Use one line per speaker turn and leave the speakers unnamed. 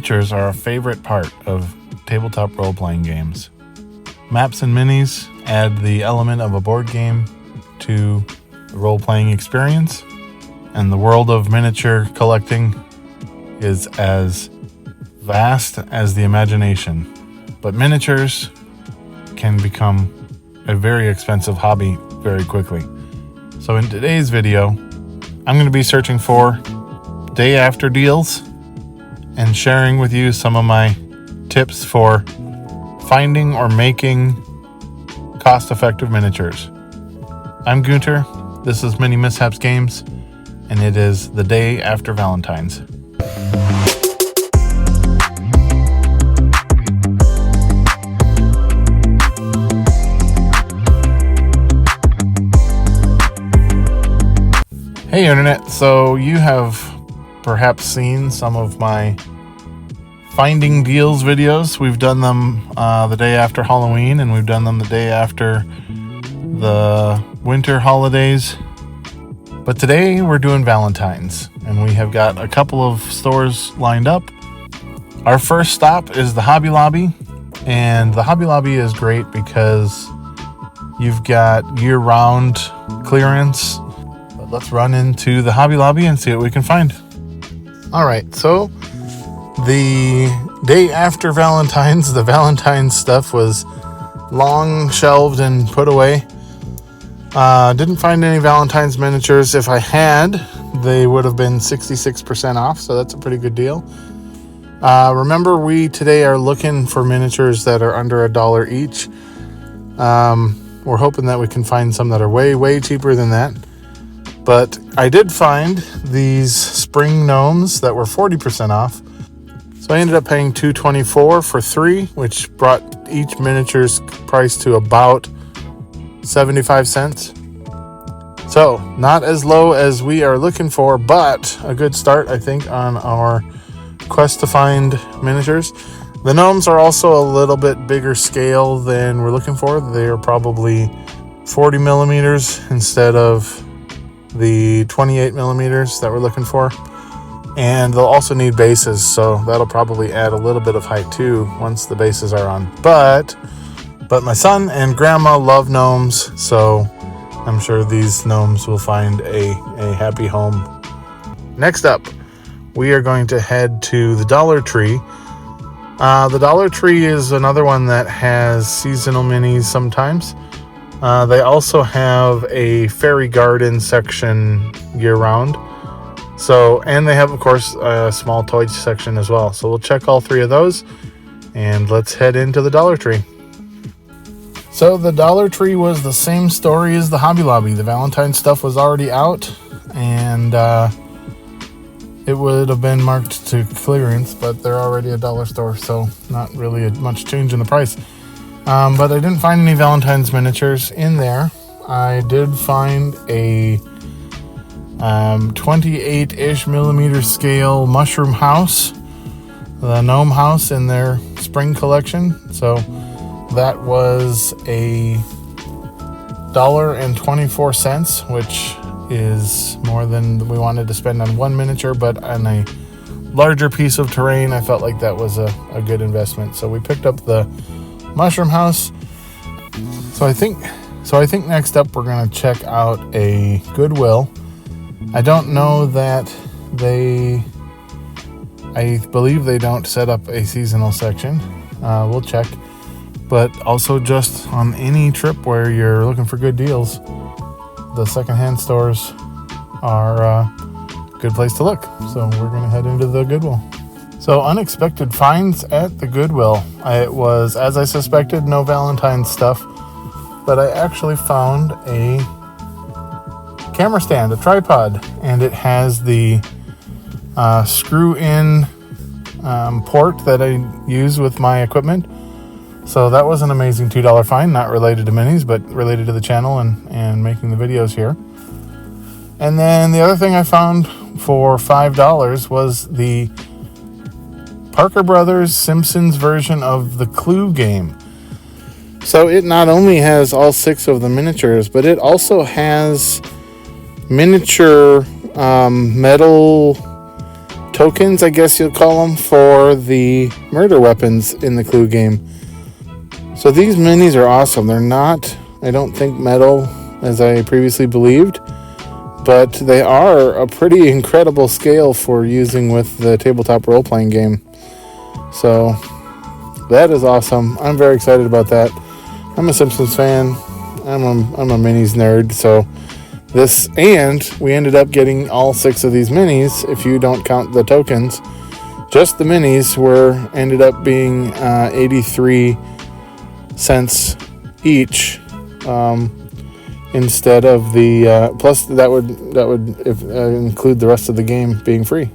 Miniatures are a favorite part of tabletop role-playing games. Maps and minis add the element of a board game to the role-playing experience, and the world of miniature collecting is as vast as the imagination. But miniatures can become a very expensive hobby very quickly. So in today's video, I'm going to be searching for day after deals and sharing with you some of my tips for finding or making cost-effective miniatures. I'm Gunter, this is MiniMishaps Games, and it is the day after Valentines. Hey Internet, so you have perhaps seen some of my finding deals videos. We've done them the day after Halloween, and we've done them the day after the winter holidays. But today we're doing Valentines, and we have got a couple of stores lined up. Our first stop is the Hobby Lobby, and the Hobby Lobby is great because you've got year-round clearance. But let's run into the Hobby Lobby and see what we can find. All right, so the day after Valentine's, the Valentine's stuff was long shelved and put away. Didn't find any Valentine's miniatures. If I had, they would have been 66% off, so that's a pretty good deal. Remember, we today are looking for miniatures that are under $1 each. We're hoping that we can find some that are way, way cheaper than that. But I did find these spring gnomes that were 40% off. So I ended up paying $2.24 for 3, which brought each miniature's price to about 75 cents. So not as low as we are looking for, but a good start, I think, on our quest to find miniatures. The gnomes are also a little bit bigger scale than we're looking for. They are probably 40 millimeters instead of the 28 millimeters that we're looking for. And they'll also need bases, so that'll probably add a little bit of height too once the bases are on. But my son and grandma love gnomes, so I'm sure these gnomes will find a happy home. Next up, we are going to head to the Dollar Tree. The Dollar Tree is another one that has seasonal minis sometimes. They also have a fairy garden section year-round. So, and they have, of course, a small toy section as well. So we'll check all three of those, and let's head into the Dollar Tree. So the Dollar Tree was the same story as the Hobby Lobby. The Valentine stuff was already out, and it would have been marked to clearance, but they're already a dollar store, so not really much change in the price. But I didn't find any Valentine's miniatures in there. I did find a 28-ish millimeter scale mushroom house, the gnome house in their spring collection. So that was $1.24, which is more than we wanted to spend on one miniature, but on a larger piece of terrain, I felt like that was a good investment. So we picked up the mushroom house. So I think next up we're going to check out a Goodwill. I don't know that I believe they don't set up a seasonal section. We'll check. But also, just on any trip where you're looking for good deals, the secondhand stores are a good place to look. So we're going to head into the Goodwill. So unexpected finds at the Goodwill. It was, as I suspected, no Valentine's stuff, but I actually found a camera stand, a tripod, and it has the screw-in port that I use with my equipment. So that was an amazing $2 find, not related to minis, but related to the channel and making the videos here. And then the other thing I found for $5 was the Parker Brothers Simpsons version of the Clue game. So it not only has all 6 of the miniatures, but it also has miniature metal tokens, I guess you'll call them, for the murder weapons in the Clue game. So these minis are awesome. They're not, I don't think, metal as I previously believed, but they are a pretty incredible scale for using with the tabletop role-playing game. So that is awesome. I'm very excited about that. I'm a Simpsons fan. I'm a minis nerd, so this, and we ended up getting all 6 of these minis, if you don't count the tokens. Just the minis ended up being 83 cents each, instead of the plus that would include the rest of the game being free.